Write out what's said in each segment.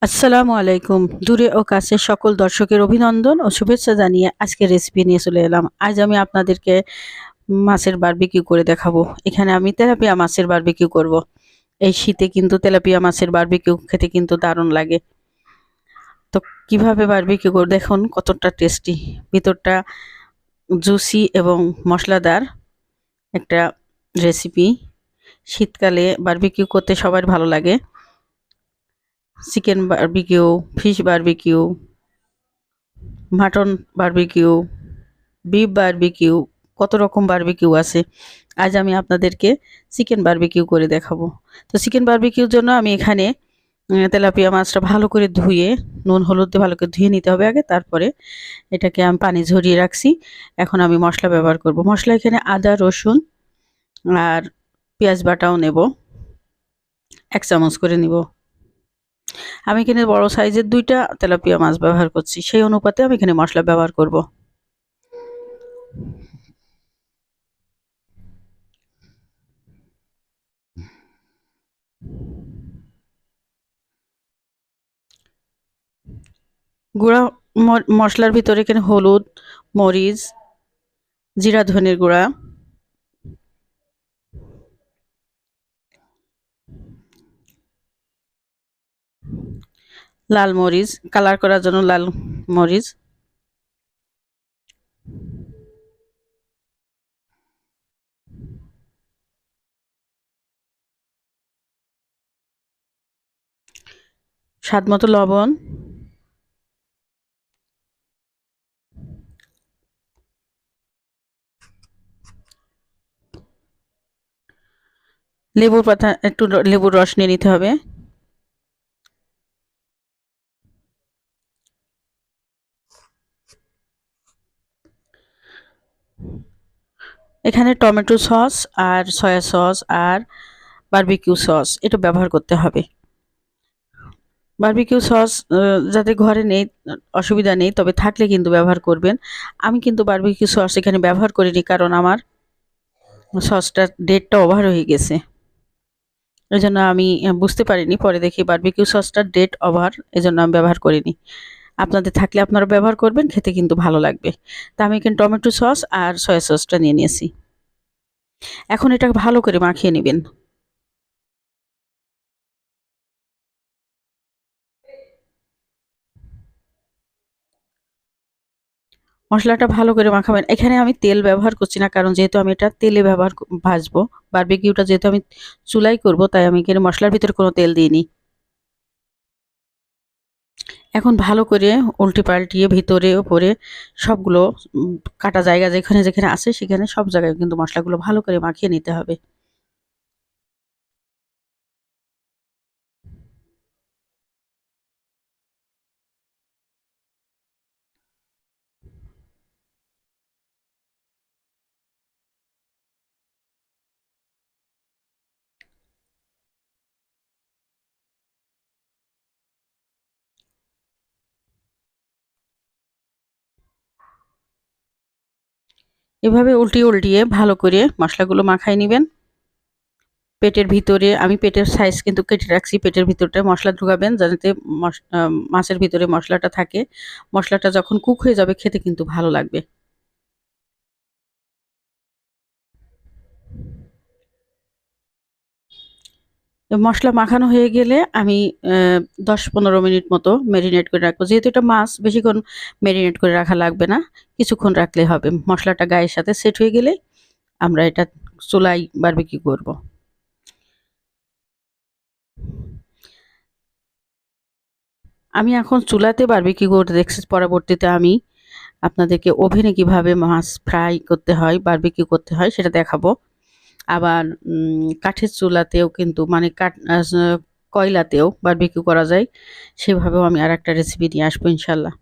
আসসালামু আলাইকুম। দূরে ও কাছে সকল দর্শকের অভিনন্দন ও শুভেচ্ছা জানিয়ে আজকের রেসিপি নিয়ে চলে এলাম। আজ আমি আপনাদেরকে মাছের বারবিকিউ করে দেখাবো। এখানে আমি তেলাপিয়া মাছের বারবিকিউ করব। এই শীতে কিন্তু তেলাপিয়া মাছের বারবিকিউ খেতে কিন্তু দারুণ লাগে। তো কিভাবে বারবিকিউ করব দেখুন, কতটা টেস্টি, ভিতরটা জুসি এবং মশলাদার একটা রেসিপি। শীতকালে বারবিকিউ করতে সবার ভালো লাগে। Chicken barbecue, fish barbecue, mutton barbecue, beef barbecue, কত রকম বারবিকিউ আছে। আজ আমি আপনাদেরকে চিকেন বারবিকিউ করে দেখাবো। তো চিকেন বারবিকিউর জন্য আমি এখানে তেলাপিয়া মাছটা ভালো করে ধুয়ে নুন হলুদ দিয়ে ভালো করে ধুয়ে নিতে হবে আগে, তারপরে এটাকে আমি পানি ঝরিয়ে রাখছি। এখন আমি মশলা ব্যবহার করব। মশলা এখানে আদা রসুন আর পেঁয়াজ বাটাও নেব, 1 চামচ করে নিব। আমি এখানে বড় সাইজের 2টা তেলাপিয়া মাছ ব্যবহার করছি, সেই অনুপাতে আমি এখানে মশলা ব্যবহার করব। গুঁড়া মশলার ভিতরে এখানে হলুদ, মরিচ, জিরা ধনের গুঁড়া, লাল মরিচ, কালার করার জন্য লাল মরিচ, স্বাদ মতো লবণ, লেবুর পাতা, একটু লেবুর রস নিয়ে নিতে হবে। এখানে টমেটো সস আর সয়া সস আর বারবিকিউ সস এটা ব্যবহার করতে হবে। বারবিকিউ সস যাদের ঘরে নেই অসুবিধা নেই, তবে থাকলে কিন্তু ব্যবহার করবেন। আমি কিন্তু বারবিকিউ সস এখানে ব্যবহার করিনি, কারণ আমার সসটার ডেটটা ওভার হয়ে গেছে। এজন্য আমি বুঝতে পারিনি, পরে দেখি বারবিকিউ সসটার ডেট ওভার, এজন্য আমি ব্যবহার করিনি। আপনাদের থাকলে আপনারা ব্যবহার করবেন, খেতে কিন্তু ভালো লাগবে। তা আমি এখানে টমেটো সস আর সয়া সসটা নিয়ে নিয়েছি। এখন এটা ভালো করে মাখিয়ে নেবেন। মশলাটা ভালো করে মাখাবেন। এখানে আমি তেল ব্যবহার করছি না, কারণ যেহেতু আমি এটা তেলে ভাজবো। বারবিকিউটা যেহেতু আমি চুলায় করব, তাই আমি এখানে মশলার ভিতরে কোনো তেল দিইনি। এখন ভালো করে উল্টে পাল্টিয়ে ভিতরে ওপরে সবগুলো কাটা জায়গা যেখানে যেখানে আছে সেখানে সব জায়গায় কিন্তু মশলাগুলো ভালো করে মাখিয়ে নিতে হবে। এভাবে উল্টিয়ে উল্টিয়ে ভালো করে মশলাগুলো মাখায় নিবেন। পেটের ভিতরে আমি পেটের সাইজ কিন্তু কেটে রাখছি। পেটের ভিতরটা মশলা ঢুকাবেন যাতে মাছের ভিতরে মশলাটা থাকে। মশলাটা যখন কুক হয়ে যাবে খেতে কিন্তু ভালো লাগবে। মশলা মাখানো হয়ে গেলে আমি ১০-১৫ মিনিট মতো মেরিনেট করে রাখবো। যেহেতু এটা মাছ, বেশিক্ষণ মেরিনেট করে রাখা লাগবে না। কিছুক্ষণ রাখলেই হবে। মশলাটা গায়ের সাথে সেট হয়ে গেলে আমরা এটা চুলায় বারবিকিউ করব। আমি এখন চুলাতে বারবিকিউ করে দেখছি, পরবর্তীতে আমি আপনাদেরকে ওভেনে কিভাবে মাছ ফ্রাই করতে হয়, বারবিকিউ করতে হয় সেটা দেখাবো। আবার কাঠের চুলাতেও কিন্তু মানে কয়লাতেও বারবিকিউ করা যায়। সেভাবেও আমি আরেকটা রেসিপি নিয়ে আসবো ইনশাল্লাহ।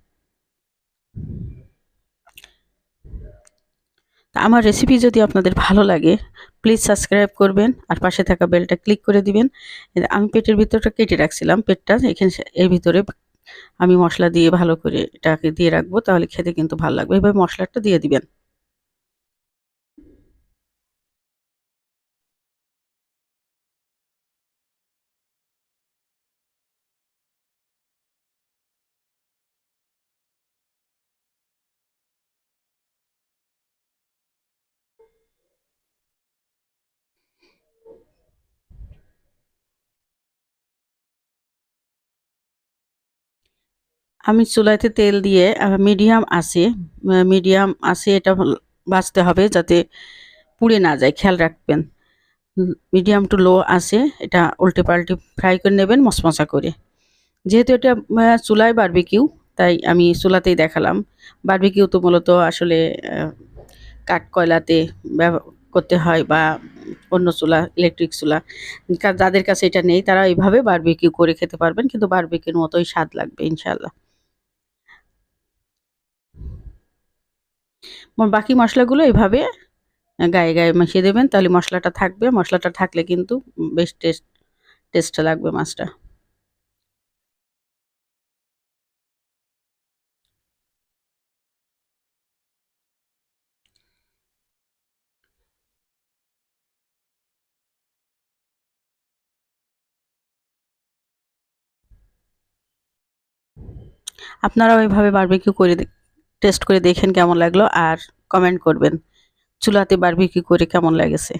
তা আমার রেসিপি যদি আপনাদের ভালো লাগে, প্লিজ সাবস্ক্রাইব করবেন আর পাশে থাকা বেলটা ক্লিক করে দিবেন। আমি পেটের ভিতরটা কেটে রাখছিলাম, পেটটা এখানে এর ভিতরে আমি মশলা দিয়ে ভালো করে এটাকে দিয়ে রাখবো, তাহলে খেতে কিন্তু ভালো লাগবে। এভাবে মশলাটা দিয়ে দিবেন। আমি চুলাতে তেল দিয়ে মিডিয়াম আছে এটা ভাজতে হবে যাতে পুড়ে না যায়, খেয়াল রাখবেন। মিডিয়াম টু লো আছে এটা উল্টে পাল্টে ফ্রাই করে নেবেন মশমশা করে। যেহেতু এটা চুলায় বারবিকিউ, তাই আমি চুলাতেই দেখালাম। বারবিকিউ তো মূলত আসলে কাঠ কয়লাতে করতে হয় বা অন্য চুলা, ইলেকট্রিক চুলা। যাদের কাছে এটা নেই তারা এইভাবে বারবিকিউ করে খেতে পারবেন, কিন্তু বারবিকিউর মতোই স্বাদ লাগবে ইনশাল্লাহ। বাকি মশলাগুলো এভাবে গায়ে গায়ে মিশিয়ে দেবেন, তাহলে মশলাটা থাকবে। মশলাটা থাকলে কিন্তু বেশ টেস্ট লাগবে মাছটা। আপনারাও এভাবে বারবিকিউ করে টেস্ট করে দেখেন কেমন লাগলো, আর কমেন্ট করবেন চুলাতে বারবিকিউ করে কেমন লেগেছে।